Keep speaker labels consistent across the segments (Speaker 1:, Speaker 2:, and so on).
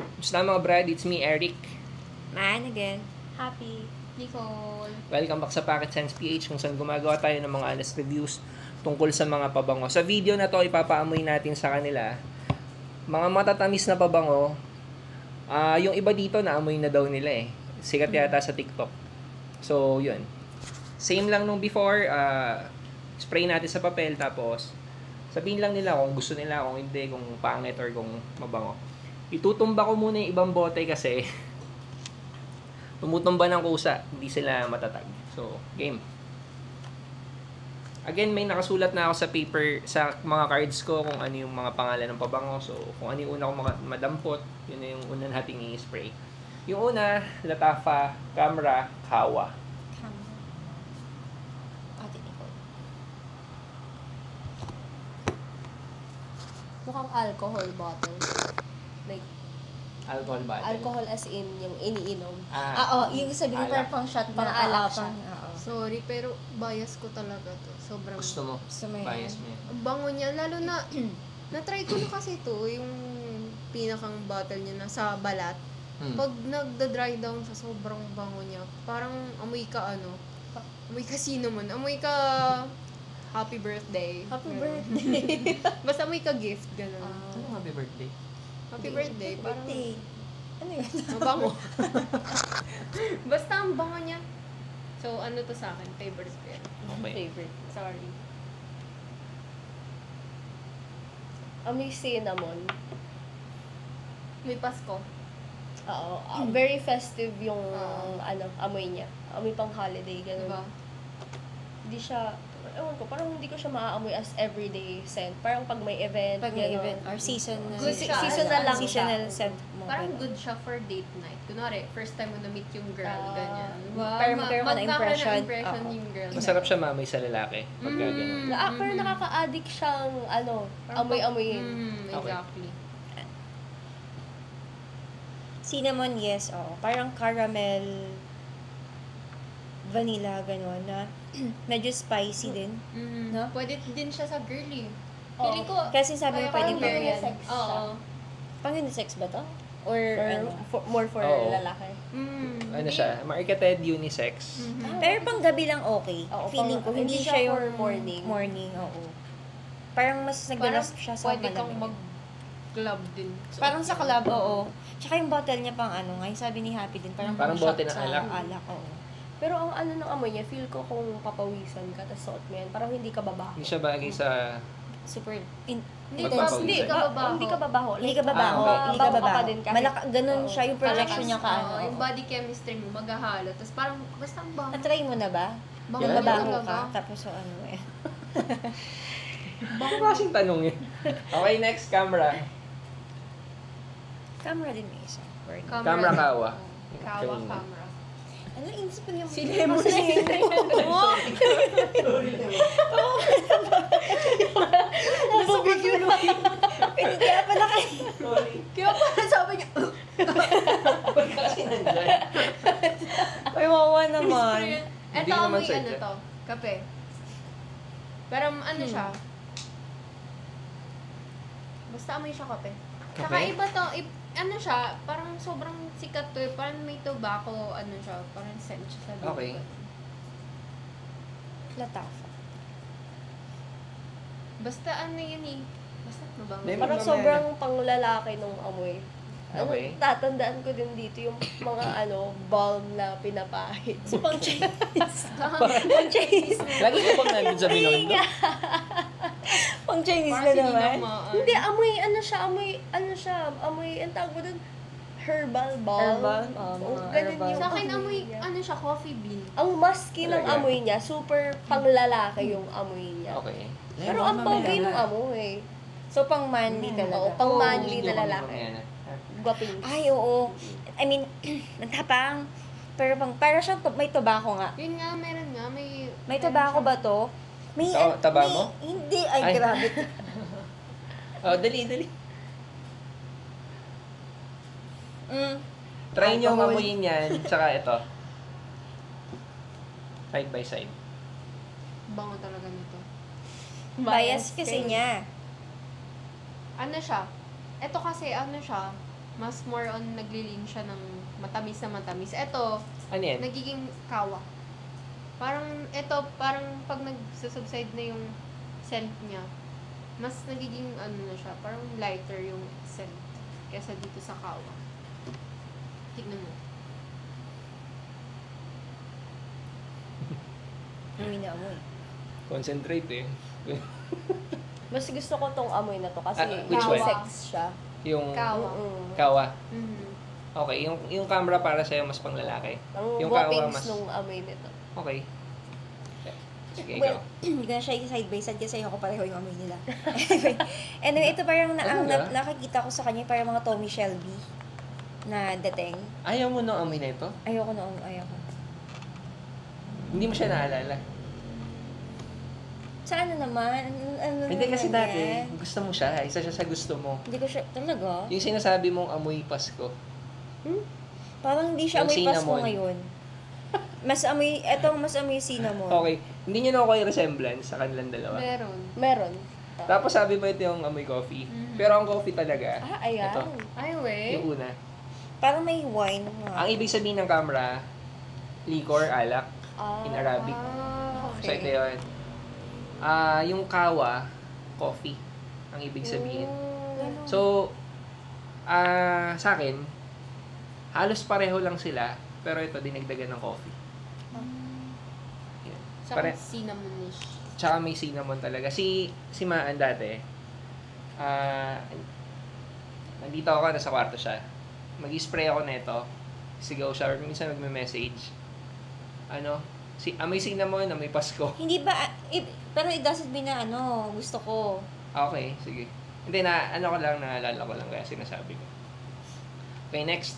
Speaker 1: Gusto na mga brad, it's me, Eric.
Speaker 2: Man again.
Speaker 3: Happy. Nicole.
Speaker 1: Welcome back sa Pocket Sense PH kung saan gumagawa tayo ng mga honest reviews tungkol sa mga pabango. Sa video na to, ipapaamoy natin sa kanila mga matatamis na pabango. Yung iba dito, naamoy na daw nila eh. Sikat yata sa TikTok. So, yun. Same lang nung before. Spray natin sa papel, tapos sabihin lang nila kung gusto nila, kung hindi, kung pangit or kung mabango. Itutumba ko muna yung ibang bote kasi tumutumba ng kusa, hindi sila matatag. So, game. Again, may nakasulat na ako sa paper, sa mga cards ko kung ano yung mga pangalan ng pabango. So, kung ano yung una kong madampot, yun na yung una nating i-spray. Yung una, Latafa, Camera, Kawa.
Speaker 3: Ate Nicole. Mukhang alcohol bottle. Like,
Speaker 1: Alcohol bottle.
Speaker 3: alcohol as in yung iniinom.
Speaker 2: Yung sabihin
Speaker 1: Alak.
Speaker 2: pang shot
Speaker 3: Pang alak siya.
Speaker 4: Sorry, pero bias ko talaga to. Sobrang...
Speaker 1: Gusto mo?
Speaker 2: Gusto mo yan?
Speaker 1: Bias mo yan.
Speaker 4: Ang bango niya, lalo na... na-try ko na kasi to, yung pinakang bottle niya na sa balat. Pag nagda-dry down siya, sobrang bango niya. Parang amoy ka amoy ka cinnamon, amoy ka happy birthday.
Speaker 3: Happy
Speaker 4: Ganun.
Speaker 3: birthday.
Speaker 4: Basta amoy ka gift, gano'n.
Speaker 1: Ano happy birthday?
Speaker 4: Happy birthday, parang
Speaker 3: Birthday. Ano yun?
Speaker 4: mabango. Basta ang bango niya. So, ano to sa akin? Favorite ko yan.
Speaker 1: Okay.
Speaker 3: Favorite. Sorry. Amoy cinnamon.
Speaker 4: May Pasko.
Speaker 3: Oo. Very festive yung
Speaker 4: Oo.
Speaker 3: amoy niya. Amoy pang holiday, ganun.
Speaker 4: Diba?
Speaker 3: Hindi siya, ewan ko, parang hindi ko siya maaamoy as everyday scent. Parang pag may event,
Speaker 2: Pag may
Speaker 3: ganun.
Speaker 2: event or season na.
Speaker 4: Good siya.
Speaker 3: Seasonal lang
Speaker 2: Seasonal
Speaker 3: siya.
Speaker 2: scent mo.
Speaker 4: Parang
Speaker 2: ganun.
Speaker 4: good siya for date night. Kunwari, first time mo na-meet yung girl, ganyan. Diba?
Speaker 2: Parang magkaroon ka ng impression.
Speaker 4: impression
Speaker 2: Oo.
Speaker 4: yung girl.
Speaker 1: Masarap siya mamoy sa lalaki. Pagka ganun.
Speaker 3: Pero nakaka-addict siyang, amoy-amoyin.
Speaker 4: Exactly.
Speaker 2: Cinnamon, yes. Oo. Parang caramel, vanilla, gano'n na medyo spicy din. No?
Speaker 4: Pwede din siya sa girly.
Speaker 3: Oo.
Speaker 4: Feeling ko,
Speaker 2: Kasi sabi mo pwede
Speaker 3: parang
Speaker 2: pair yan.
Speaker 3: unisex siya.
Speaker 4: Oo.
Speaker 2: Pang unisex ba to? Or ano?
Speaker 3: More for
Speaker 1: Oo.
Speaker 3: lalaki.
Speaker 1: Ano siya? Marketed unisex.
Speaker 2: Pero pang gabi lang okay.
Speaker 3: Oo,
Speaker 2: Feeling ko,
Speaker 3: pang-
Speaker 2: hindi
Speaker 3: hindi
Speaker 2: siya
Speaker 3: siya
Speaker 2: yung
Speaker 3: for morning.
Speaker 2: Morning, oo. Parang mas
Speaker 4: Parang
Speaker 2: naglalas siya sa
Speaker 4: pwede kang
Speaker 2: malamig.
Speaker 4: mag-club din.
Speaker 2: Parang sa club, oo. Tsaka yung bottle niya pang ano nga, yung sabi ni Happy din, parang
Speaker 1: Parang
Speaker 2: pang
Speaker 1: bote
Speaker 2: shot
Speaker 1: ng
Speaker 2: sa
Speaker 1: alak.
Speaker 2: alak, oo.
Speaker 3: Pero ang ano ng amoy niya, feel ko kung papawisan ka, tapos suot mo yan, parang hindi ka babaho.
Speaker 1: Hindi siya bagay sa...
Speaker 2: Super
Speaker 4: Hindi
Speaker 1: Pagpapawisan.
Speaker 3: Hindi ka babaho. Hindi ka babaho.
Speaker 2: Hindi ka babaho.
Speaker 1: okay.
Speaker 2: Hindi ka
Speaker 3: Babaho ka
Speaker 2: babaho.
Speaker 3: din kahit-
Speaker 2: Ganun
Speaker 3: Oo.
Speaker 2: siya yung projection niya ka.
Speaker 4: Oo, yung body chemistry mo, maghahalo. Tapos parang, basta ang bango.
Speaker 2: Na-try mo na ba?
Speaker 4: Bango
Speaker 1: Yeah.
Speaker 2: Nababaho
Speaker 4: talaga.
Speaker 2: ka, tapos so ano eh.
Speaker 1: Baka kasing tanong yun. Okay, next, camera.
Speaker 2: Camera din may isa. Word.
Speaker 1: Camera kawa.
Speaker 4: Kawa,
Speaker 1: Kanina.
Speaker 4: camera.
Speaker 2: Ano, inisip ko niya?
Speaker 3: Sila mo
Speaker 2: Nabibigyo na. Kaya pala kayo.
Speaker 4: Kaya parang sabi niya,
Speaker 1: Kasi nandyan.
Speaker 2: Ay, wawa naman.
Speaker 1: Hindi
Speaker 4: eto
Speaker 1: naman
Speaker 4: amoy
Speaker 1: sa
Speaker 4: ano
Speaker 1: ito.
Speaker 4: to, kape. Pero ano siya, basta amoy siya kape. Saka
Speaker 1: Kape?
Speaker 4: iba to, ano siya, parang sobrang sikat to eh. Parang may tobacco, ano siya, parang scent siya sa loob.
Speaker 1: Okay.
Speaker 2: Latafa.
Speaker 4: Basta ano yun eh. Basta mabango.
Speaker 1: May
Speaker 3: Parang
Speaker 1: mga-
Speaker 3: sobrang panglalaki nung amoy.
Speaker 1: Okay.
Speaker 3: Tatandaan ko din dito yung mga balm na pinapahid. So, pang Chinese.
Speaker 2: Pang Chinese.
Speaker 1: Lagi ko bang nandun sa Binondo?
Speaker 2: Pang Chinese
Speaker 4: Parang
Speaker 2: na naman.
Speaker 4: sinilamaan.
Speaker 3: Hindi, amoy, ang tawag mo dun, herbal balm.
Speaker 2: Herbal?
Speaker 3: Oo,
Speaker 2: Mga
Speaker 3: ganun
Speaker 2: herbal.
Speaker 3: yung
Speaker 4: Sa akin amoy,
Speaker 3: niya.
Speaker 4: ano siya, coffee bean.
Speaker 3: Ang musky ng
Speaker 1: Talaga?
Speaker 3: amoy niya, super panglalaki yung amoy niya.
Speaker 1: Okay.
Speaker 3: Pero ang pogi ng amoy.
Speaker 2: So, pang manly
Speaker 3: Oo,
Speaker 2: talaga.
Speaker 3: pang manly
Speaker 1: Hindi
Speaker 3: na
Speaker 1: ko
Speaker 3: lalaki.
Speaker 1: mamaya na.
Speaker 3: Gwaping.
Speaker 2: Ay, oo. I mean, nagtapang. Pero para siyang may tobacco nga.
Speaker 4: Yun nga, meron nga, may...
Speaker 2: May tobacco ba to? May,
Speaker 1: Taba
Speaker 2: may-
Speaker 1: mo?
Speaker 2: Hindi. Ay,
Speaker 1: Ay.
Speaker 2: grabe.
Speaker 1: Oh, dali. Try nyo
Speaker 2: Alcohol.
Speaker 1: mamuyin yan. Tsaka ito. Side by side.
Speaker 4: Bango talaga nito.
Speaker 2: Bias kasi niya.
Speaker 4: Ano siya? Ito kasi, ano siya, Mas more on naglilin siya ng matamis na matamis. Ito,
Speaker 1: Ano yan?
Speaker 4: nagiging kawa. Parang, parang pag nag-subside na yung scent niya, mas nagiging ano na siya, parang lighter yung scent kesa dito sa kawa. Tignan mo.
Speaker 2: Amoy na amoy.
Speaker 1: Concentrate eh.
Speaker 3: Mas gusto ko tong amoy na to kasi
Speaker 1: Which one?
Speaker 3: sex siya.
Speaker 1: Yung
Speaker 4: Kawa.
Speaker 1: kawa.
Speaker 4: Mhm.
Speaker 1: Okay, yung camera para sa'yo mas pang lalaki.
Speaker 3: Ang
Speaker 1: Yung kawa
Speaker 3: whoppings
Speaker 1: mas...
Speaker 3: nung amoy nito.
Speaker 1: Okay. Sige,
Speaker 2: Well,
Speaker 1: ikaw.
Speaker 2: hindi ko na siya side by side kasi ako pareho yung amoy nila. Anyway, ito parang ang
Speaker 1: Talaga?
Speaker 2: nakikita ko sa kanya parang mga Tommy Shelby na dating.
Speaker 1: Ayaw mo nung amoy na ito?
Speaker 2: Ayoko noon, ayoko.
Speaker 1: Hindi mo siya naalala.
Speaker 2: Sa ano naman? Ano
Speaker 1: Hindi kasi
Speaker 2: naman
Speaker 1: dati,
Speaker 2: yan?
Speaker 1: gusto mo siya. Isa siya sa gusto mo.
Speaker 2: Hindi ko siya, talaga?
Speaker 1: Yung sinasabi mong amoy Pasko.
Speaker 2: Parang hindi siya
Speaker 1: Yung
Speaker 2: amoy Pasko
Speaker 1: cinnamon.
Speaker 2: ngayon. Mas amoy cinnamon.
Speaker 1: Okay. Hindi niyo na ako yung resemblance sa kanilang dalawa.
Speaker 4: Meron.
Speaker 3: Meron.
Speaker 1: Tapos sabi mo ito yung amoy coffee.
Speaker 4: Mhm.
Speaker 1: Pero ang coffee talaga,
Speaker 3: Ah, ayan.
Speaker 1: ito.
Speaker 4: Ay, we.
Speaker 1: Yung una.
Speaker 2: Parang may wine.
Speaker 1: Ang ibig sabihin ng camera, liquor, alak,
Speaker 3: Ah,
Speaker 1: in Arabic.
Speaker 4: Ah,
Speaker 1: So ito
Speaker 4: okay.
Speaker 1: yun. Yung kawa, coffee, ang ibig sabihin.
Speaker 2: Ganun.
Speaker 1: So, sa akin, halos pareho lang sila, pero ito dinagdagan ng coffee. Yan.
Speaker 4: Saka cinnamonish.
Speaker 1: Tsaka may cinnamon talaga. Si Maan dati, nandito ako, nasa kwarto siya. Mag-spray ako nito. Sigaw siya, or minsan nagme-message. Amoy cinnamon, amoy Pasko.
Speaker 2: Hindi ba, pero it doesn't mean na gusto ko.
Speaker 1: Okay, sige. Hindi na, naalala ko lang kaya sinasabi ko. Okay, next.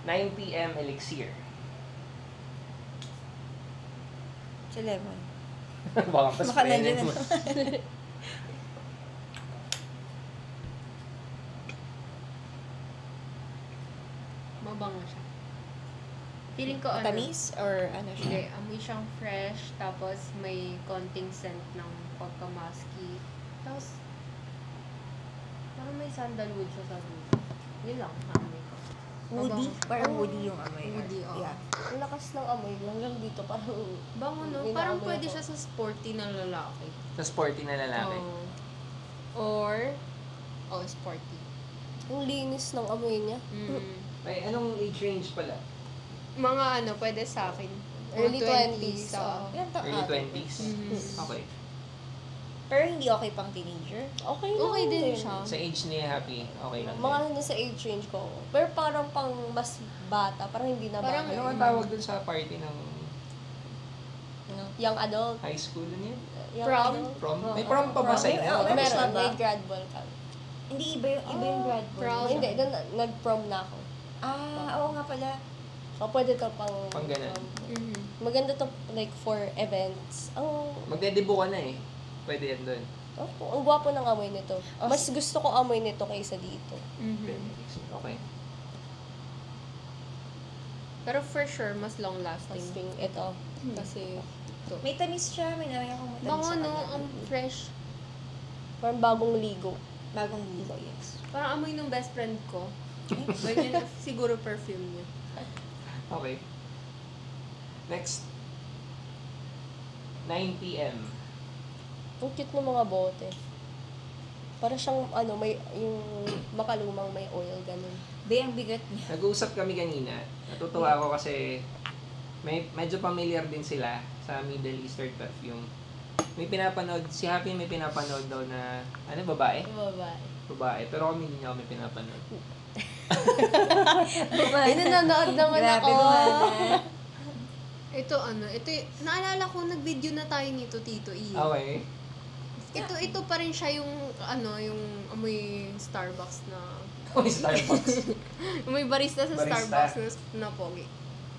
Speaker 1: 9 p.m. Elixir.
Speaker 2: Si lemon.
Speaker 1: Baka pa
Speaker 2: Baka nandiyan
Speaker 1: mo.
Speaker 4: Mabango siya. Feeling ko ano.
Speaker 2: Tamis or ano
Speaker 4: Hindi,
Speaker 2: siya?
Speaker 4: amoy siyang fresh, tapos may konting scent ng pagka-musky. Tapos, parang may sandalwood siya sa dulo. Yun lang, amoy ko.
Speaker 2: Woody?
Speaker 4: Mabango.
Speaker 2: Parang
Speaker 3: Oh,
Speaker 2: woody yung amoy.
Speaker 4: woody, oo.
Speaker 2: Yeah.
Speaker 3: Ang lakas ng amoy hanggang dito parang
Speaker 4: Bango, no?
Speaker 3: May
Speaker 4: Parang
Speaker 3: naamoy
Speaker 4: pwede
Speaker 3: ako.
Speaker 4: siya sa sporty na lalaki.
Speaker 1: Sa sporty na lalaki.
Speaker 4: Oo. Or, sporty.
Speaker 3: yung linis ng amoy niya.
Speaker 4: Mm.
Speaker 1: Ay, anong age range pala?
Speaker 4: Mga pwede sa akin.
Speaker 3: Early
Speaker 4: Mga
Speaker 3: 20s,
Speaker 4: oo.
Speaker 2: Ilan taon?
Speaker 1: Early 20s?
Speaker 4: Mhm.
Speaker 1: Okay.
Speaker 2: Pero hindi okay pang teenager.
Speaker 3: Okay lang
Speaker 4: Okay din siya.
Speaker 1: Sa age ni Happy, okay lang.
Speaker 3: Mga nasa age range ko. Pero parang pang mas bata, parang hindi na
Speaker 4: Parang-
Speaker 3: bata.
Speaker 1: Ano ang tawag dun sa party ng
Speaker 2: Ano?
Speaker 3: Young adult.
Speaker 1: high school na yun?
Speaker 3: Young
Speaker 4: Prom?
Speaker 3: adult.
Speaker 1: Prom?
Speaker 3: Oo.
Speaker 1: May prom pa ba sa inyo?
Speaker 2: Oo,
Speaker 1: Wala.
Speaker 3: Meron,
Speaker 2: ba?
Speaker 3: may grad ball ka.
Speaker 2: Hindi, iba yung grad ball.
Speaker 4: proud.
Speaker 3: Hindi, doon nag-prom na ako.
Speaker 2: Oo nga pala.
Speaker 3: So, pwede to pang...
Speaker 1: Pang ganun.
Speaker 4: Mhm.
Speaker 3: maganda to like for events.
Speaker 1: Magdedebo ka na eh. Pwede yan dun.
Speaker 3: Ang gwapo ng amoy nito.
Speaker 2: Oh,
Speaker 3: Mas gusto ko amoy nito kaysa dito.
Speaker 4: Mhm.
Speaker 1: Okay.
Speaker 4: Pero for sure, mas long lasting.
Speaker 3: Lasting ito.
Speaker 4: Kasi, ito.
Speaker 2: May tamis siya. May namin akong matamis
Speaker 4: Bango,
Speaker 2: sa
Speaker 4: no?
Speaker 2: kanya.
Speaker 4: Ang fresh.
Speaker 3: Parang bagong ligo.
Speaker 2: Bagong ligo, yes.
Speaker 4: Parang amoy ng best friend ko. Ganyan siguro perfume niya.
Speaker 1: Okay. Next. 9 p.m.
Speaker 3: Ang cute ng mga bote. Para siyang, may, yung makalumang may oil, ganun.
Speaker 2: Be, ang bigat niya.
Speaker 1: Nag-uusap kami kanina. Natutuwa ako kasi medyo familiar din sila sa Middle Eastern perfume. May pinapanood, si Happy may pinapanood daw na, babae?
Speaker 3: Babae.
Speaker 1: Babae. Pero kami hindi niya kami pinapanood.
Speaker 3: Ay, nanonood naman
Speaker 2: Grabe,
Speaker 3: ako.
Speaker 2: gumana.
Speaker 4: Ito, naalala ko, nag-video na tayo nito, Tito E.
Speaker 1: Okay.
Speaker 4: Ito pa rin siya yung, yung amoy Starbucks na,
Speaker 1: Uy, Starbucks.
Speaker 4: amoy barista sa
Speaker 1: Barista.
Speaker 4: Starbucks na pogi.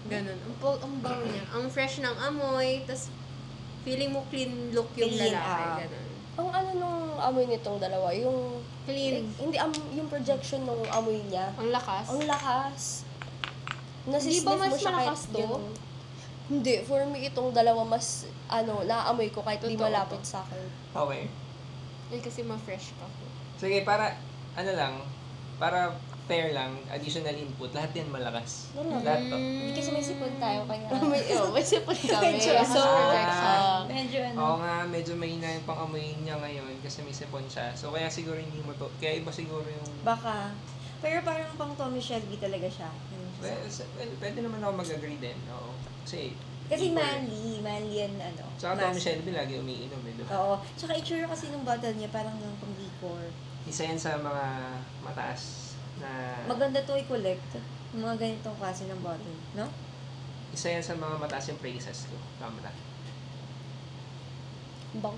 Speaker 4: Ganun. Ang bango niya. Ang fresh ng amoy, tas feeling mo clean look yung
Speaker 2: Clean,
Speaker 4: lalaki. Ganun.
Speaker 3: Ang nung amoy nitong dalawa, yung...
Speaker 4: Clean.
Speaker 3: Hindi, yung projection ng amoy niya.
Speaker 4: Ang lakas.
Speaker 3: Ang lakas.
Speaker 4: Hindi ba
Speaker 3: Nasisniff
Speaker 4: mas
Speaker 3: mo siya kahit
Speaker 4: malakas to?
Speaker 3: ganun. Hindi, for me itong dalawa mas, naaamoy ko kahit di
Speaker 4: Totoo
Speaker 3: malapit
Speaker 4: to.
Speaker 3: sa akin.
Speaker 1: Okay.
Speaker 4: Eh, kasi ma-fresh ka.
Speaker 1: Sige, para, lang, para fair lang, additional input, lahat yan malakas.
Speaker 3: Wala.
Speaker 1: Lahat to.
Speaker 2: Hindi kasi may sipon tayo, kaya...
Speaker 3: May sipon kami.
Speaker 2: Medyo,
Speaker 3: So,
Speaker 2: medyo
Speaker 1: Oo nga, medyo mahina yung pang-amoy niya ngayon kasi may sipon siya. So, kaya siguro hindi mo to, kaya iba siguro yung...
Speaker 2: Baka. Pero parang pang Tommy Shelby talaga siya.
Speaker 1: Well, pwede naman ako mag-agree din. Oo. Kasi
Speaker 2: Manly yan, ano.
Speaker 1: Tsaka Tommy
Speaker 2: master.
Speaker 1: Shelby lagi umiinom eh. Diba?
Speaker 2: Oo. Tsaka itsura kasi nung bottle niya, parang yung pang liquor.
Speaker 1: Isa yan sa mga mataas na...
Speaker 2: Maganda to i-collect. Yung mga ganitong klase ng bottle, no?
Speaker 1: Isa yan sa mga mataas yung praises ko. Tama na.
Speaker 3: bang.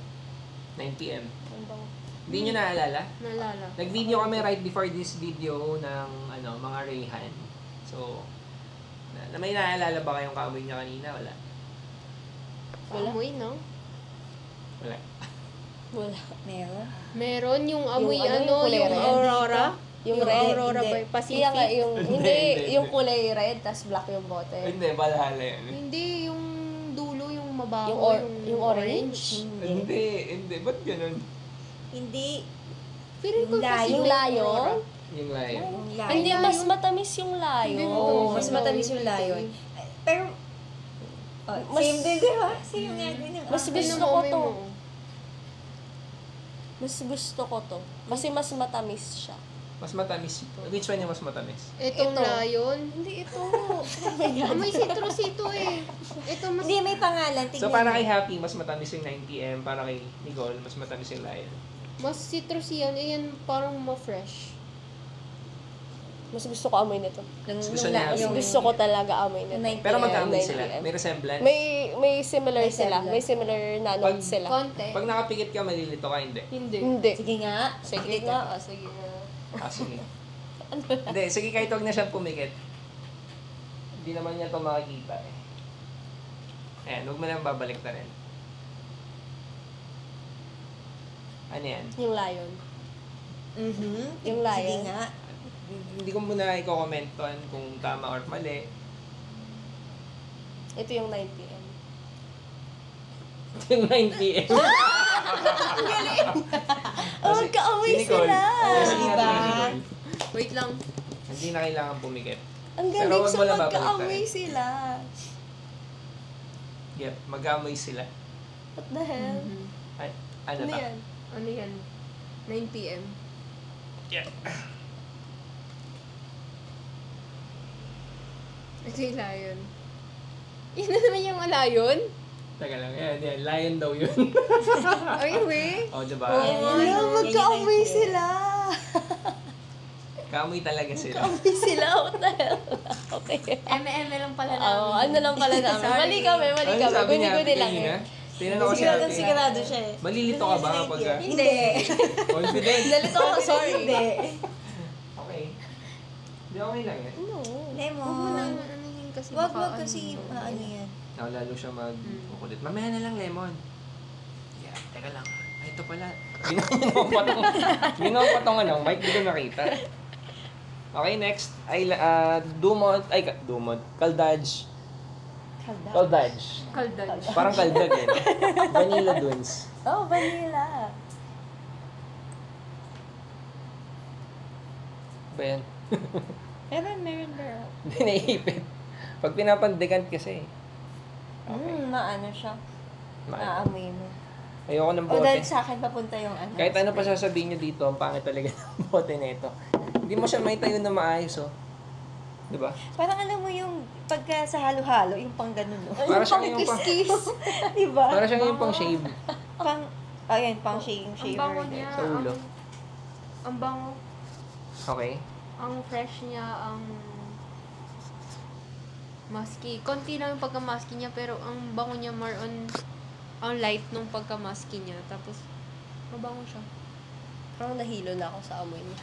Speaker 1: 9 p.m.
Speaker 3: Ang bang.
Speaker 1: Hindi nyo naalala?
Speaker 4: Nalala.
Speaker 1: Nag-video kami right before this video ng mga Rayhan. So, may naalala ba kayong kaamoy niya kanina? Wala.
Speaker 3: Wala.
Speaker 4: Amoy, no?
Speaker 1: Wala.
Speaker 3: Wala.
Speaker 2: Meron.
Speaker 4: Meron yung amoy,
Speaker 3: Yung ano, yung kulay
Speaker 4: yung
Speaker 3: red.
Speaker 4: Aurora.
Speaker 3: Yung red,
Speaker 4: Aurora
Speaker 2: hindi.
Speaker 4: by Pacific.
Speaker 3: Kaya nga yung,
Speaker 1: Hindi, hindi.
Speaker 3: yung kulay red, tas black yung bote.
Speaker 1: Hindi, balhala yan.
Speaker 4: Hindi, yung dulo, yung mabaho,
Speaker 3: Yung orange.
Speaker 1: Hindi. Ba't ganun?
Speaker 2: Hindi.
Speaker 4: Feeling ko
Speaker 2: Yung
Speaker 4: kasi
Speaker 3: Yung layon?
Speaker 1: Yung lion.
Speaker 2: Yung lion.
Speaker 3: Hindi, mas matamis yung layon.
Speaker 2: Oo, mas matamis yung lion. Pero, same din, di ba? Same nga din yung
Speaker 3: Mas
Speaker 2: amoy.
Speaker 3: gusto ko to. Mas gusto ko to. Kasi mas matamis siya.
Speaker 1: Mas matamis. Which one yung mas matamis?
Speaker 4: Itong
Speaker 3: Ito.
Speaker 4: lion.
Speaker 3: Hindi ito.
Speaker 4: Amoy citrus ito eh. Ito mas...
Speaker 2: Hindi, may pangalan. Tignan
Speaker 1: So, para
Speaker 2: mo.
Speaker 1: kay Happy, mas matamis yung 9 p.m. Para kay Nicole, mas matamis yung lion.
Speaker 4: Mas citrus yan. Ayan, parang ma-fresh.
Speaker 3: Mas gusto ko amoy nito.
Speaker 1: Gusto niya.
Speaker 3: Mas gusto ko talaga amoy nito.
Speaker 2: 9
Speaker 1: Pero
Speaker 2: p.m.
Speaker 1: magkaamoy
Speaker 3: 9
Speaker 1: sila.
Speaker 3: p.m.
Speaker 1: May resemblance.
Speaker 3: May similar
Speaker 2: May
Speaker 3: sila.
Speaker 2: semblance.
Speaker 3: May similar na notes sila.
Speaker 4: Konti.
Speaker 1: Pag nakapikit ka, malilito ka, hindi.
Speaker 4: Hindi.
Speaker 3: Hindi.
Speaker 2: Sige nga.
Speaker 3: Sige nga. Sige nga.
Speaker 1: Ah, sige. Hindi, sige kahit huwag na siyang pumikit. Hindi naman niya ito makikita eh. Ayan, huwag mo lang babalik na rin. Ano yan?
Speaker 3: Yung lion. Yung
Speaker 2: Sige
Speaker 3: lion.
Speaker 2: nga.
Speaker 1: Hindi ko muna i-commenton kung tama or mali.
Speaker 3: Ito yung 9 p.m.
Speaker 1: Yung 9 p.m.
Speaker 3: Oh, magkaamoy
Speaker 1: Si Nicole.
Speaker 3: sila.
Speaker 1: Sige nga,
Speaker 2: Diba?
Speaker 1: si Nicole.
Speaker 4: Wait lang.
Speaker 1: Hindi na kailangan pumikit.
Speaker 3: Ang
Speaker 1: Pero
Speaker 3: galing
Speaker 1: wag
Speaker 3: sa
Speaker 1: mo lang
Speaker 3: magkaamoy
Speaker 1: babalik
Speaker 3: sila.
Speaker 1: Yep, mag-amoy sila.
Speaker 3: What the hell?
Speaker 1: Ay, ano
Speaker 3: Ano
Speaker 1: ta?
Speaker 3: yan?
Speaker 4: Ano yan? 9 p.m.
Speaker 1: Yeah.
Speaker 4: Ito yung lion. Yun na naman yung lion?
Speaker 1: Teka lang, yan. Lion daw yun.
Speaker 4: Ay, weh.
Speaker 1: O, diba?
Speaker 3: Wala, magkaamoy sila.
Speaker 1: Kaamoy talaga sila.
Speaker 3: Magkaamoy sila. What the hell? Okay.
Speaker 4: M&M lang pala
Speaker 3: Oo, ano lang pala namin.
Speaker 4: Sorry.
Speaker 3: Mali kami.
Speaker 1: Ano sabi niya?
Speaker 3: Guni-guni lang
Speaker 1: Kanina?
Speaker 3: eh.
Speaker 1: Tinanong ko si
Speaker 2: Sigurado,
Speaker 1: Ate.
Speaker 2: sigurado siya eh.
Speaker 1: Malilito ka ba kapag...
Speaker 2: Hindi.
Speaker 1: Confident?
Speaker 3: Nalito ako, sorry.
Speaker 2: Hindi.
Speaker 1: Okay. Hindi, okay lang yan.
Speaker 3: No.
Speaker 2: Lemon.
Speaker 4: Huwag mo nang ano yun kasi
Speaker 2: Wag
Speaker 4: baka
Speaker 2: mo kasi,
Speaker 4: ano.
Speaker 2: ano yan.
Speaker 1: Lalo siya mag-ukulit. Mamaya na lang, Lemon. Yeah, teka lang. Ay, ito pala. Ginawa pa tong ano, mic, di ko nakita. Okay, next. Ay, Dumont. Kaldaj.
Speaker 4: Kaldan.
Speaker 1: Parang kaldag eh. Vanilla Dunes.
Speaker 3: Oh, vanilla.
Speaker 1: Ba yan?
Speaker 3: Meron.
Speaker 1: Hindi naipit. Pag pinapandikan kasi.
Speaker 2: Maano siya.
Speaker 1: Maano.
Speaker 2: Maamoy mo.
Speaker 1: Ayoko ng
Speaker 2: O dahil
Speaker 1: bote.
Speaker 2: sa akin papunta yung ano.
Speaker 1: Kahit ano pa sasabihin nyo dito, ang pangit talaga ng bote na ito. Hindi mo siya maitayo na maayos, oh. Diba?
Speaker 2: Parang alam mo yung pagka sa halo-halo, yung pang ganun, no?
Speaker 1: Para siyang yung pang...
Speaker 2: Diba?
Speaker 1: Para siyang yung pang shave.
Speaker 2: Pang, ayun, pang shaver.
Speaker 4: Ang bango
Speaker 2: din.
Speaker 4: niya.
Speaker 1: Sa ulo.
Speaker 4: Ang bango.
Speaker 1: Okay.
Speaker 4: Ang fresh niya, ang musky. Konti lang yung pagka-musky niya, pero ang bango niya more on ang light nung pagka-musky niya. Tapos, mabango siya.
Speaker 3: Parang nahilo na ako sa amoy niya.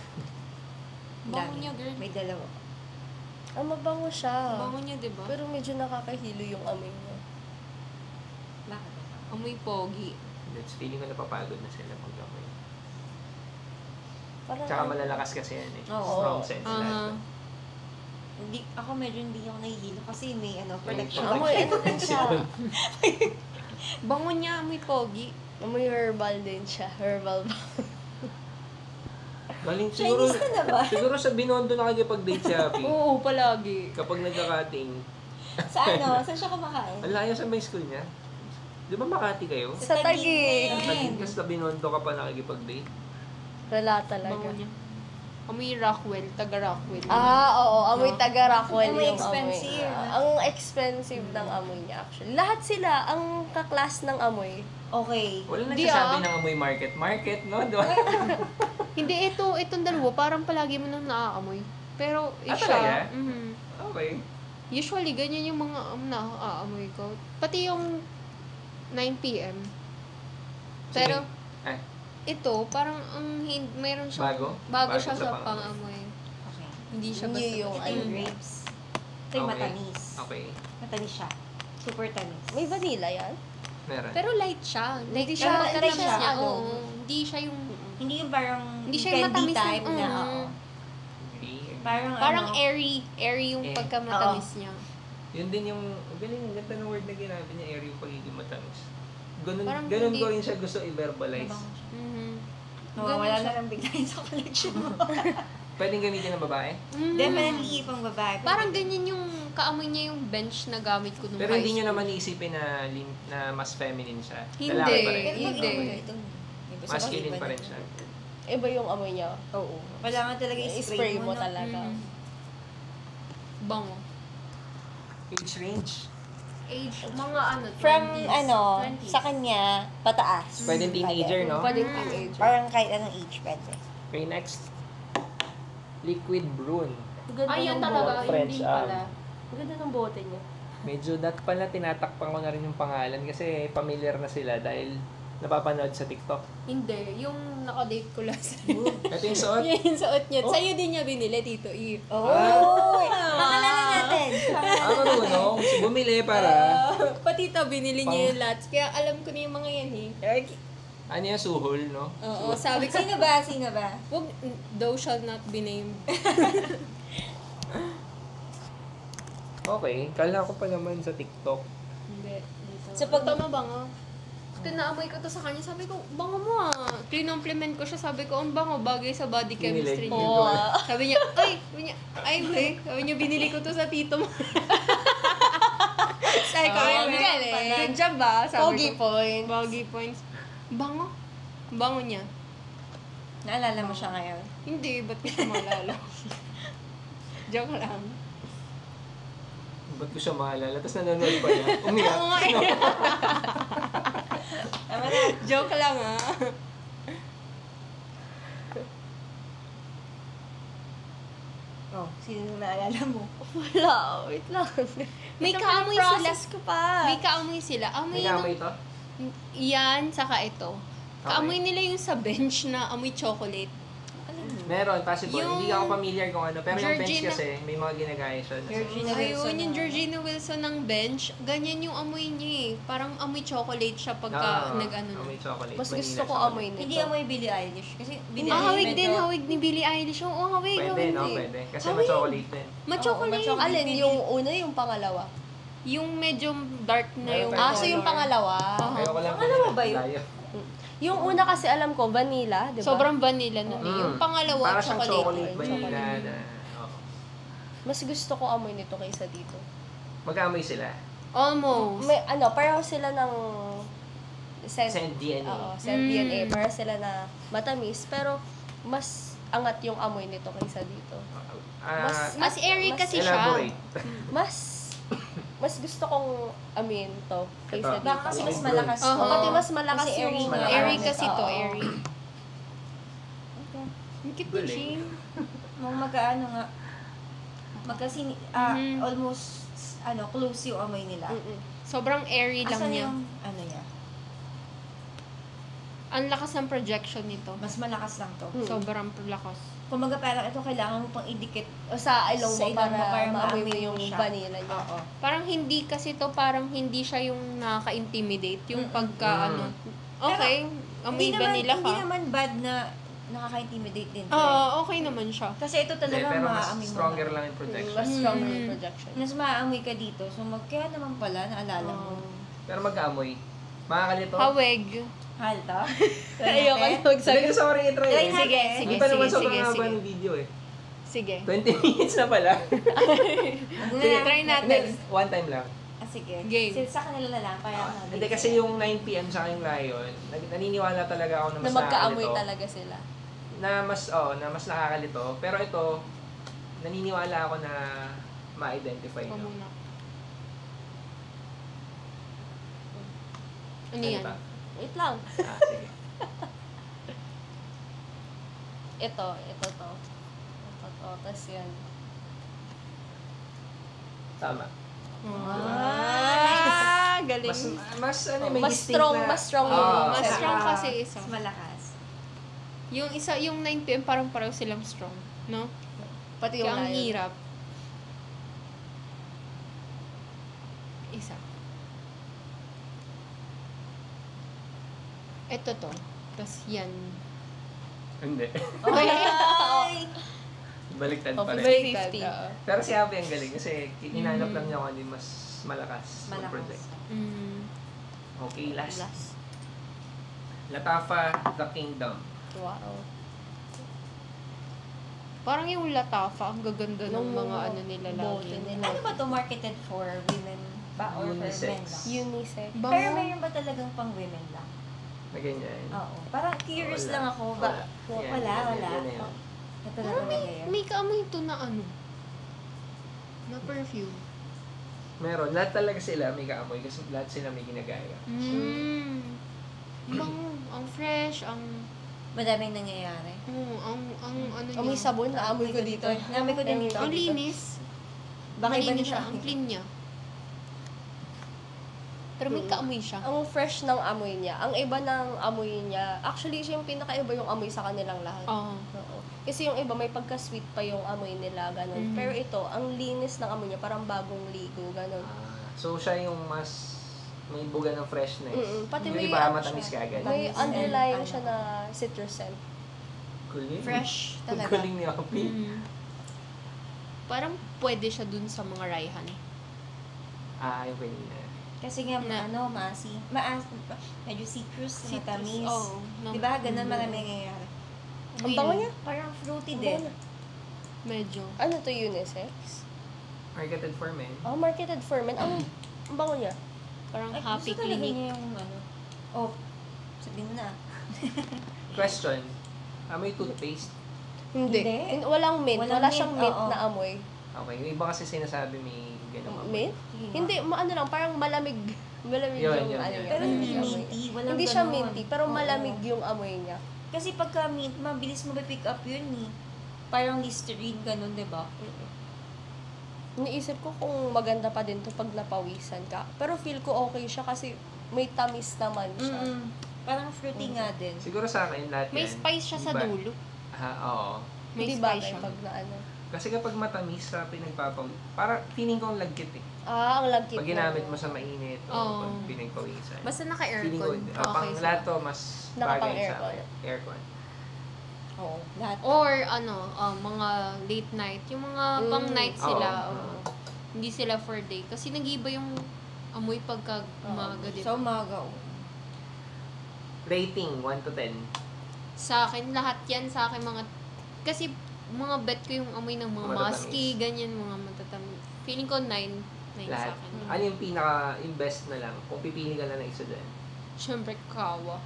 Speaker 4: Bango
Speaker 2: Dami.
Speaker 4: niya, girl.
Speaker 2: May dalawa.
Speaker 3: Ang mabango siya.
Speaker 4: Bango niya, di ba?
Speaker 3: Pero medyo nakakahilo yung amoy niya.
Speaker 4: Bakit? Amoy pogi.
Speaker 1: That's feeling ko napapagod na sila pag amoy.
Speaker 3: Parang
Speaker 1: Tsaka malalakas kasi yan eh.
Speaker 2: Oo.
Speaker 1: Strong sense
Speaker 4: Aha.
Speaker 1: lahat.
Speaker 2: Hindi, ako medyo hindi ako nahihilo kasi may ano,
Speaker 1: May
Speaker 2: protection.
Speaker 3: amoy, ano din siya.
Speaker 4: Bango niya, amoy pogi.
Speaker 3: Amoy herbal din siya. Herbal ba?
Speaker 1: Galing siguro,
Speaker 2: Chinese na ba?
Speaker 1: siguro sa Binondo nakikipag-date si Happy.
Speaker 3: Oo, palagi.
Speaker 1: Kapag nagka-cutting.
Speaker 2: Sa ano? Saan siya kumakain?
Speaker 1: Ang layo sa may school niya. Di ba Makati kayo?
Speaker 3: Sa Taguig.
Speaker 1: Ang Taguig ka sa Binondo ka pa nakikipag-date.
Speaker 3: Wala talaga.
Speaker 4: Bango niya. Amoy Rockwell, taga Rockwell.
Speaker 3: Oo, amoy
Speaker 4: No?
Speaker 3: taga Rockwell
Speaker 2: Amoy
Speaker 3: yung
Speaker 2: expensive.
Speaker 3: amoy. Ang expensive ng amoy niya actually. Lahat sila, ang kaklas ng amoy.
Speaker 2: Okay.
Speaker 1: Wala
Speaker 4: Hindi,
Speaker 1: nagsasabi
Speaker 4: ah.
Speaker 1: ng amoy market. Market, no? Di ba?
Speaker 4: Hindi, itong dalawa, parang palagi mo nang naaamoy. Pero,
Speaker 1: Ah,
Speaker 4: siya,
Speaker 1: talaga? Okay.
Speaker 4: usually, ganyan yung mga naaamoy ko. Pati yung 9 p.m. Pero,
Speaker 1: Ay,
Speaker 4: ito, parang meron siyang...
Speaker 1: Bago?
Speaker 4: Bago
Speaker 1: Bago
Speaker 4: siya
Speaker 1: sa
Speaker 4: sa
Speaker 1: pang-amoy.
Speaker 4: pang-amoy.
Speaker 2: Okay.
Speaker 4: Hindi siya
Speaker 3: New
Speaker 4: basta...
Speaker 3: yung
Speaker 2: Ito yung
Speaker 3: ano.
Speaker 2: grapes. Ito yung
Speaker 1: Okay.
Speaker 2: matamis.
Speaker 1: Okay.
Speaker 2: Matamis siya. Super tamis.
Speaker 3: May vanilla yan?
Speaker 1: Meron.
Speaker 4: Pero light siya. Like,
Speaker 3: Hindi
Speaker 4: siya,
Speaker 3: siya-
Speaker 4: pagkatamis
Speaker 2: hindi siya,
Speaker 4: niya,
Speaker 2: ano,
Speaker 4: oo. Hindi siya yung...
Speaker 2: Hindi yung parang
Speaker 4: Hindi siya yung
Speaker 2: candy
Speaker 4: matamis na-
Speaker 2: type na, oo.
Speaker 1: Agree.
Speaker 2: Parang
Speaker 4: airy. Airy yung
Speaker 1: Eh.
Speaker 4: pagkamatamis niya.
Speaker 1: Yun din yung, galing, ang ganda ng word na ginamit niya, airy yung pagiging matamis. Ganun,
Speaker 4: Parang
Speaker 1: ganun
Speaker 4: hindi-
Speaker 1: ko rin siya gusto i-verbalize.
Speaker 2: Mabango siya.
Speaker 4: Mhm.
Speaker 2: Nawawala
Speaker 4: Ganun
Speaker 2: na
Speaker 4: siya.
Speaker 2: lang bigla yun sa collection mo.
Speaker 1: Pwedeng gamitin ng babae?
Speaker 4: Mhm.
Speaker 2: Definitely ipang babae.
Speaker 4: Parang ganyan yung kaamoy niya yung bench na gamit ko nung
Speaker 1: Pero
Speaker 4: high
Speaker 1: hindi nyo
Speaker 4: school.
Speaker 1: naman iisipin na mas feminine siya.
Speaker 4: Hindi.
Speaker 1: Lalaki pa rin.
Speaker 2: Pero
Speaker 4: Hindi.
Speaker 2: mag-iba na ito. Iba sa
Speaker 1: Masculine
Speaker 2: iba
Speaker 1: pa
Speaker 2: na
Speaker 1: rin
Speaker 2: ito.
Speaker 1: siya.
Speaker 3: Iba yung amoy niya.
Speaker 2: Oo. Kailangan talaga
Speaker 3: I-spray mo
Speaker 2: no?
Speaker 3: talaga.
Speaker 4: Mhm. Bango.
Speaker 1: Age range?
Speaker 4: Age, mga ano, 20s.
Speaker 2: From
Speaker 4: 20s.
Speaker 2: sa kanya, pataas.
Speaker 1: Pwedeng teenager, no?
Speaker 3: Pwedeng teenager.
Speaker 2: Parang kahit anong age pwede.
Speaker 1: Okay, next. Liquid Brune.
Speaker 3: Ang ganda
Speaker 4: Ayun
Speaker 3: ng
Speaker 4: talaga,
Speaker 3: bote.
Speaker 4: yun
Speaker 1: French,
Speaker 4: din pala.
Speaker 3: Ang ganda ng bote niya.
Speaker 1: Medyo dat pala tinatakpan ko na rin yung pangalan kasi familiar na sila dahil napapanood sa TikTok.
Speaker 4: Hindi, yung nakadate ko last.
Speaker 1: Ito yung suot.
Speaker 4: Yan yung suot niya.
Speaker 1: Oh.
Speaker 4: Sa'yo din niya binili, Tito E.
Speaker 2: Oh!
Speaker 1: Ah.
Speaker 2: Pakilala natin.
Speaker 1: Ako marunong. Bumili para.
Speaker 4: Pati ito, binili niya yung lots. Kaya alam ko na yung mga yan eh.
Speaker 1: Ano yung suhol, no?
Speaker 4: Oo, sabi ko,
Speaker 2: Sino ba? Sino ba?
Speaker 4: wag, thou shall not be named.
Speaker 1: Okay. Kala ko pa naman sa TikTok.
Speaker 4: Hindi. Dito.
Speaker 2: So, pag-
Speaker 4: Tama bango. Tinaamoy ko to sa kanya, sabi ko, bango mo ah. Tinompliment ko siya, sabi ko, ang bango, bagay sa body chemistry
Speaker 1: Binili.
Speaker 4: niya.
Speaker 1: Oo.
Speaker 4: Sabi niya, we. Sabi niya, binili ko to sa tito mo. Sabi ko, ay,
Speaker 3: Ah,
Speaker 4: we.
Speaker 3: galing.
Speaker 4: Good job ba? Sabi
Speaker 3: Pogi
Speaker 4: ko,
Speaker 3: point.
Speaker 4: Pogi points. Bango. Bango niya.
Speaker 2: Naalala mo siya ngayon?
Speaker 4: Hindi, ba't ko siya maalala? Joke lang.
Speaker 1: Ba't ko siya maalala? Tapos nanonood pa niya. Umiyak.
Speaker 4: Oo nga eh.
Speaker 2: Tama na.
Speaker 4: Joke lang ah.
Speaker 2: Oh, sino naalala mo?
Speaker 3: Wala, wait lang.
Speaker 4: May
Speaker 3: Ito
Speaker 4: kaamoy
Speaker 3: yung
Speaker 4: sila.
Speaker 3: process ko pa.
Speaker 4: May kaamoy sila. Amoy
Speaker 1: May amoy
Speaker 4: ng...
Speaker 1: ito?
Speaker 4: Yan, saka ito.
Speaker 1: Okay.
Speaker 4: Kaamoy nila yung sa bench na amoy chocolate.
Speaker 1: Meron, possible.
Speaker 4: Yung-
Speaker 1: Hindi ako familiar kung ano. Pero yung bench
Speaker 4: Georgina-
Speaker 1: kasi, may mga ginagaya siya.
Speaker 2: Georgina Wilson.
Speaker 4: Ayun, yung
Speaker 2: na-
Speaker 4: Georgina Wilson ng bench, ganyan yung amoy niya eh. Parang amoy chocolate siya pagka nag-ano na.
Speaker 1: Amoy chocolate.
Speaker 3: Mas
Speaker 1: vanilla
Speaker 3: gusto ko
Speaker 1: chocolate.
Speaker 3: amoy nito.
Speaker 2: Hindi amoy Billie Eilish. Kasi Billie
Speaker 4: Ah, hawig
Speaker 2: medyo-
Speaker 4: din, hawig ni Billie Eilish. Oo, hawig,
Speaker 1: Pwede,
Speaker 4: hawig
Speaker 1: no?
Speaker 4: din.
Speaker 1: Pwede. Kasi
Speaker 4: Hawig.
Speaker 1: ma-chocolate din.
Speaker 4: Ma-chocolate.
Speaker 2: Oo, ma-chocolate.
Speaker 3: Alin, yung una, yung pangalawa.
Speaker 4: Yung medyo dark na
Speaker 1: Meron
Speaker 4: yung
Speaker 1: tayo.
Speaker 3: Ah, so yung pangalawa.
Speaker 4: Oo.
Speaker 1: Ayoko lang
Speaker 2: Akala mo ba yun?
Speaker 1: layo.
Speaker 3: Yung una kasi alam ko, vanilla, di ba?
Speaker 4: Sobrang vanilla nun eh. Yung pangalawa,
Speaker 1: Para siyang chocolate
Speaker 4: chocolate.
Speaker 1: vanilla na. Oo.
Speaker 3: Mas gusto ko amoy nito kaysa dito.
Speaker 1: Mag-amoy sila.
Speaker 4: Almost.
Speaker 3: May, pareho sila ng
Speaker 1: Send DNA.
Speaker 3: Oo, scent DNA. Para sila na matamis, pero mas angat yung amoy nito kaysa dito.
Speaker 1: Ah,
Speaker 4: Mas airy
Speaker 3: mas
Speaker 4: kasi siya.
Speaker 1: elaborate.
Speaker 3: Mas gusto kong amin to kaysa
Speaker 1: Ito.
Speaker 3: dito.
Speaker 2: Baka kasi mas malakas.
Speaker 4: Oo.
Speaker 2: to.
Speaker 3: Pati mas malakas
Speaker 2: Kasi
Speaker 3: yung...
Speaker 2: airy
Speaker 1: Malakas.
Speaker 4: Airy kasi to,
Speaker 3: Oo.
Speaker 4: airy. Ang cute ni
Speaker 1: Galing.
Speaker 4: Jane.
Speaker 2: Mga magkaano nga. Magkasini,
Speaker 4: Mhm.
Speaker 2: almost, close yung amoy nila.
Speaker 3: Mm-mm.
Speaker 4: Sobrang airy lang
Speaker 2: Asan
Speaker 4: niya.
Speaker 2: yung, niya?
Speaker 4: Ang lakas ng projection nito.
Speaker 2: Mas malakas lang to.
Speaker 3: Mm.
Speaker 4: Sobrang lakas.
Speaker 2: Kumaga parang ito kailangan mo pang idikit.
Speaker 3: O sa ilong
Speaker 2: Sa
Speaker 3: mo
Speaker 2: ilong mo
Speaker 3: para
Speaker 2: para
Speaker 3: maamoy mo
Speaker 2: maamoy
Speaker 3: yung
Speaker 2: mo siya.
Speaker 3: vanilla niya.
Speaker 2: Oo.
Speaker 4: Parang hindi kasi to, parang hindi siya yung nakaka-intimidate. Yung
Speaker 2: Mm-mm.
Speaker 4: pagka,
Speaker 1: Mm.
Speaker 4: okay, amoy vanilla
Speaker 2: Hindi
Speaker 4: ka.
Speaker 2: naman bad na nakaka-intimidate din. to eh.
Speaker 4: Oo, okay naman siya.
Speaker 2: Kasi ito
Speaker 1: Hindi,
Speaker 2: talaga
Speaker 1: pero mas
Speaker 2: maaamoy mo.
Speaker 1: stronger lang yung projection.
Speaker 3: Mas stronger
Speaker 4: Mm.
Speaker 3: yung projection.
Speaker 2: Mas maaamoy ka dito. So, kaya naman pala, naalala mo.
Speaker 4: Oo.
Speaker 1: Pero mag-amoy. Makakalito?
Speaker 4: Haweg.
Speaker 2: Halto?
Speaker 3: Ayoko na
Speaker 1: Hindi,
Speaker 3: magsagot.
Speaker 1: gusto ko rin i-try
Speaker 2: Try
Speaker 1: eh.
Speaker 2: natin.
Speaker 4: Sige,
Speaker 1: Hindi
Speaker 4: sige,
Speaker 1: pa naman
Speaker 4: sige,
Speaker 1: sobrang
Speaker 4: sige,
Speaker 1: haba
Speaker 4: sige.
Speaker 1: ng video eh.
Speaker 4: Sige.
Speaker 1: 20 minutes na pala.
Speaker 4: Try natin.
Speaker 1: Next, one time lang.
Speaker 2: Sige.
Speaker 4: Game.
Speaker 2: Sa kanila na lang. Para
Speaker 1: Hindi kasi yung 9 PM sa yung Lion, naniniwala talaga ako na
Speaker 3: Na
Speaker 1: mas
Speaker 3: magkaamoy
Speaker 1: nakakalito.
Speaker 3: talaga sila.
Speaker 1: Na mas nakakalito. Pero ito, naniniwala ako na ma-identify
Speaker 4: Ikaw
Speaker 1: nyo.
Speaker 4: muna. Ano
Speaker 1: Ano
Speaker 4: yan?
Speaker 1: ba?
Speaker 3: Wait lang.
Speaker 1: Sige.
Speaker 3: Ito to. Tapos yan.
Speaker 1: Tama.
Speaker 4: Galing.
Speaker 1: Mas ano, may
Speaker 3: Mas
Speaker 1: distinct
Speaker 3: strong,
Speaker 1: na-
Speaker 3: mas strong
Speaker 1: Oo.
Speaker 3: yung
Speaker 4: Mas
Speaker 3: set.
Speaker 4: strong kasi isa.
Speaker 2: Mas malakas.
Speaker 4: Yung isa, yung 9 PM, parang pareho silang strong. No?
Speaker 3: Pati yung
Speaker 4: Kaya ang
Speaker 3: lion.
Speaker 4: hirap. Isa. Ito to. Tapos yan.
Speaker 1: Hindi.
Speaker 2: Ay!
Speaker 1: Baliktad pa rin.
Speaker 4: Baliktad,
Speaker 3: 50.
Speaker 4: oo.
Speaker 1: Pero si Abby ang galing kasi hinanap lang niya kung ano yung mas malakas.
Speaker 2: Malakas.
Speaker 1: mag-project.
Speaker 4: Mm.
Speaker 1: Okay, last.
Speaker 3: Last.
Speaker 1: Latafa, The Kingdom.
Speaker 3: Wow.
Speaker 4: Parang yung Latafa, ang gaganda ng
Speaker 3: Nung
Speaker 4: mga ano nila
Speaker 3: bote
Speaker 4: lagi.
Speaker 3: nila.
Speaker 2: Ano ba to marketed for women ba or for
Speaker 1: Unisex.
Speaker 2: men lang?
Speaker 3: Unisex.
Speaker 2: Pero mayroon ba talagang pang women lang?
Speaker 1: Na ganyan.
Speaker 2: Oo. Parang curious
Speaker 1: Wala.
Speaker 2: lang ako. Ba?
Speaker 1: Yan,
Speaker 2: Wala,
Speaker 1: yan,
Speaker 2: wala.
Speaker 1: yan na yun.
Speaker 2: Ito
Speaker 4: Pero
Speaker 2: lang
Speaker 4: may, may kaamoy ito na ano. Na perfume.
Speaker 1: Meron. Lahat talaga sila may kaamoy kasi lahat sila may ginagaya.
Speaker 4: Mm. Bango. Ang fresh, ang...
Speaker 2: Madaming nangyayari.
Speaker 4: ang ano niya.
Speaker 3: Amoy sabon, naamoy ko dito.
Speaker 2: Naamoy ko din dito.
Speaker 4: Ang linis.
Speaker 2: Baka iba
Speaker 4: Malinis
Speaker 2: niya.
Speaker 4: siya. Ang clean niya. Pero may kaamoy siya.
Speaker 3: Ang fresh ng amoy niya. Ang iba ng amoy niya, actually, siya yung pinakaiba yung amoy sa kanilang lahat.
Speaker 4: Oo.
Speaker 3: Oo. Kasi yung iba, may pagka-sweet pa yung amoy nila, ganun.
Speaker 4: Mhm.
Speaker 3: Pero ito, ang linis ng amoy niya, parang bagong ligo, ganun.
Speaker 1: So, siya yung mas may buga ng freshness.
Speaker 3: Pati
Speaker 1: Yung
Speaker 3: may
Speaker 1: iba,
Speaker 3: ano
Speaker 1: matamis
Speaker 2: siya.
Speaker 1: ka agad.
Speaker 3: May
Speaker 2: Tamis and
Speaker 3: underlying
Speaker 2: ano.
Speaker 3: siya na citrus scent.
Speaker 1: Galing.
Speaker 2: Fresh talaga.
Speaker 1: Galing ni Abby.
Speaker 4: Mm. Parang pwede siya dun sa mga raihan.
Speaker 1: Yung kanina.
Speaker 2: Kasi nga,
Speaker 4: Na-
Speaker 2: medyo citrus, matamis.
Speaker 4: Oo.
Speaker 2: Di ba? Ganun marami nangyayari.
Speaker 3: Ang bango niya.
Speaker 2: Parang fruity
Speaker 3: Ang
Speaker 2: din.
Speaker 3: bango niya.
Speaker 4: Medyo.
Speaker 3: Ano to, unisex?
Speaker 1: Marketed for men.
Speaker 3: Oh, marketed for men. Ang bango niya.
Speaker 4: Parang
Speaker 2: Ay,
Speaker 4: happy
Speaker 2: gusto talaga
Speaker 4: clinic.
Speaker 2: niya yung ano. Oh, sabihin mo na.
Speaker 1: Question. Amoy toothpaste.
Speaker 3: Hindi.
Speaker 2: Hindi.
Speaker 3: Walang mint.
Speaker 2: Walang
Speaker 3: Wala
Speaker 2: mint,
Speaker 3: siyang mint
Speaker 2: oo.
Speaker 3: na amoy.
Speaker 1: Okay. Yung iba kasi sinasabi may ganun amoy.
Speaker 3: Mint? Hindi, ano lang, parang malamig. Malamig
Speaker 1: Yun,
Speaker 3: yung
Speaker 1: yun,
Speaker 3: ano
Speaker 1: yun.
Speaker 3: niya.
Speaker 2: Pero hindi
Speaker 3: yung amoy.
Speaker 2: minty. Walang
Speaker 3: Hindi siya
Speaker 2: ganun.
Speaker 3: minty, pero
Speaker 2: Oo.
Speaker 3: malamig yung amoy niya.
Speaker 2: Kasi pagka mint, mabilis mo pick up yun eh. Parang Listerine, ganun, di ba?
Speaker 3: Iniisip ko kung maganda pa din to pag napawisan ka. Pero feel ko okay siya kasi may tamis naman siya.
Speaker 2: Parang fruity nga din.
Speaker 1: Siguro sa akin lahat
Speaker 4: May
Speaker 1: yan.
Speaker 4: spice siya sa
Speaker 1: iba.
Speaker 4: dulo.
Speaker 1: Oo.
Speaker 4: May
Speaker 3: Hindi
Speaker 4: spice
Speaker 3: bagay
Speaker 4: siya.
Speaker 3: pag na ano.
Speaker 1: Kasi kapag matamis sa pinagpapawi, para feeling ko ang lagkit eh.
Speaker 3: Ang lagkit
Speaker 1: Pag ginamit mo sa mainit o
Speaker 4: Oo.
Speaker 1: pag pinagpawisan.
Speaker 4: Basta
Speaker 1: Feeling ko,
Speaker 4: naka-aircon.
Speaker 1: pang
Speaker 4: Okay
Speaker 1: lahat
Speaker 4: sila.
Speaker 1: to mas
Speaker 3: Nakapang
Speaker 1: bagay sa
Speaker 3: aircon.
Speaker 1: akin. Aircon.
Speaker 3: Oo.
Speaker 2: Lahat.
Speaker 4: Or ano, mga late night. Yung mga pang night sila.
Speaker 1: Oo.
Speaker 4: oo. Hindi sila for day. Kasi nag-iba yung amoy pagka umaga, di
Speaker 2: Sa
Speaker 4: ba?
Speaker 2: umaga, oh.
Speaker 1: Rating, 1 to 10.
Speaker 4: Sa akin, lahat yan sa akin mga... Kasi mga bet ko yung amoy ng mga
Speaker 1: Matatamis.
Speaker 4: musky, ganyan, mga matatamis. Feeling ko 9 sa
Speaker 1: Lahat.
Speaker 4: akin.
Speaker 1: Ano yung pinaka-invest na lang? Kung pipili ka lang ng isa dyan.
Speaker 4: Siyempre, kawa.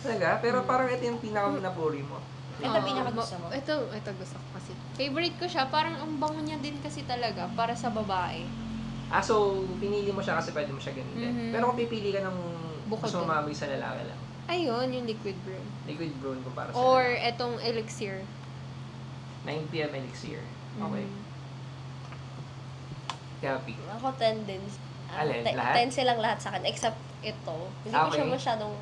Speaker 1: Talaga? Pero parang ito yung pinaka-napuri mo.
Speaker 2: Ito pinakagusto mo?
Speaker 4: Ito gusto ko kasi. Favorite ko siya. Parang ang bango niya din kasi talaga para sa babae.
Speaker 1: So, pinili mo siya kasi pwede mo siya gamitin.
Speaker 4: Mhm.
Speaker 1: Pero kung pipili ka ng
Speaker 4: Bukod
Speaker 1: mas
Speaker 4: dun.
Speaker 1: mamamoy sa lalaki lang.
Speaker 4: Ayun, yung liquid broom.
Speaker 1: Liquid brown kumpara sa
Speaker 4: Or
Speaker 1: lalaki.
Speaker 4: etong elixir.
Speaker 1: 9 PM elixir. Okay.
Speaker 4: Mhm.
Speaker 1: Happy.
Speaker 3: Ako 10 din.
Speaker 1: Alin? Lahat?
Speaker 3: 10 silang lahat sa akin. Except ito. Hindi ko siya
Speaker 1: Okay.
Speaker 3: masyadong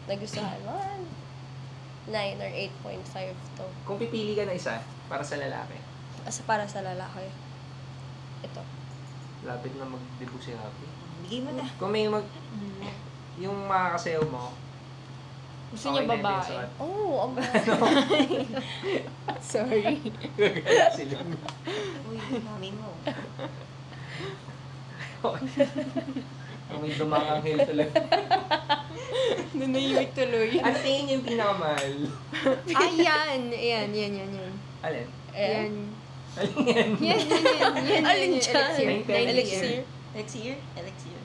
Speaker 3: nagustuhan. 9 or 8.5 to.
Speaker 1: Kung pipili ka na isa para sa lalaki,
Speaker 3: As para sa lalaki. Ito.
Speaker 1: lapit na mag-debut si Happy.
Speaker 2: Bigay mo na.
Speaker 1: Kung may
Speaker 4: Mhm.
Speaker 1: yung makakasayaw mo,
Speaker 4: Gusto niya
Speaker 1: okay na yung
Speaker 4: babae.
Speaker 1: suot.
Speaker 3: Oh, ang
Speaker 4: Sorry.
Speaker 1: Gagala sila.
Speaker 2: Uy, mami mo.
Speaker 1: May dumanganghel talaga.
Speaker 4: Nanahimik tuloy.
Speaker 1: Ano tingin niyo yung pinakamahal?
Speaker 4: Yan.
Speaker 1: Alin?
Speaker 4: Yan.
Speaker 1: Alin yan?
Speaker 4: Yan.
Speaker 3: Alin dyan?
Speaker 1: Elixir.
Speaker 3: Elixir?
Speaker 2: Elixir.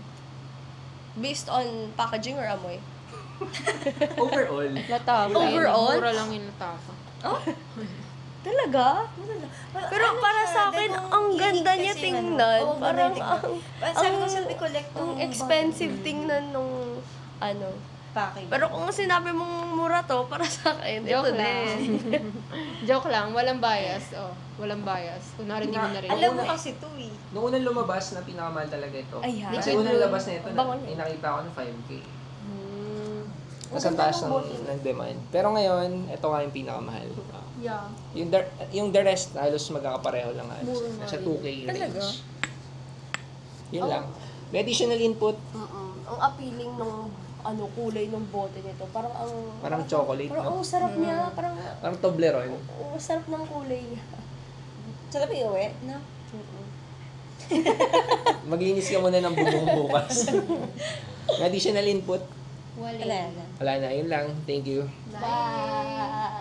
Speaker 3: Based on packaging or amoy?
Speaker 1: Overall.
Speaker 4: Latafa.
Speaker 3: Overall?
Speaker 4: Mura lang yung latafa.
Speaker 3: Talaga? Pero para sa akin, ang ganda niya tingnan. Parang
Speaker 2: sabi ko collect
Speaker 3: ang expensive tingnan nung ano.
Speaker 2: package.
Speaker 3: Pero kung sinabi mong mura to, para sa akin, ito
Speaker 4: Joke lang.
Speaker 3: din.
Speaker 4: Joke lang. Walang bias. Walang bias. Kunwari hindi mo na rin.
Speaker 2: Alam mo kasi to eh.
Speaker 1: Noong unang lumabas na pinakamahal talaga ito.
Speaker 3: Ayan.
Speaker 1: Kasi unang labas na ito,
Speaker 3: Bango
Speaker 1: may nakita ko ng 5K. Mas
Speaker 3: Ang
Speaker 1: ang taas
Speaker 3: ganda ng
Speaker 1: ng,
Speaker 3: bottle.
Speaker 1: ng demand. Pero ngayon, ito nga yung pinakamahal.
Speaker 4: Yeah.
Speaker 1: Yung the rest, halos magkakapareho lang halos.
Speaker 4: Mura nga
Speaker 1: Nasa
Speaker 4: yun.
Speaker 1: 2K range.
Speaker 3: Talaga?
Speaker 1: Yun lang. May additional input,
Speaker 3: Ang appealing ng kulay ng bote nito.
Speaker 1: parang chocolate,
Speaker 3: Parang
Speaker 1: no?
Speaker 3: ang sarap niya. Parang
Speaker 1: Parang Toblerone.
Speaker 3: ang sarap ng kulay niya.
Speaker 2: Sarap iuwi, no?
Speaker 1: Maglinis ka muna ng bubong bukas. May additional input,
Speaker 4: Wala.
Speaker 2: Wala na.
Speaker 1: wala na. Yun lang. Thank you.
Speaker 3: Bye!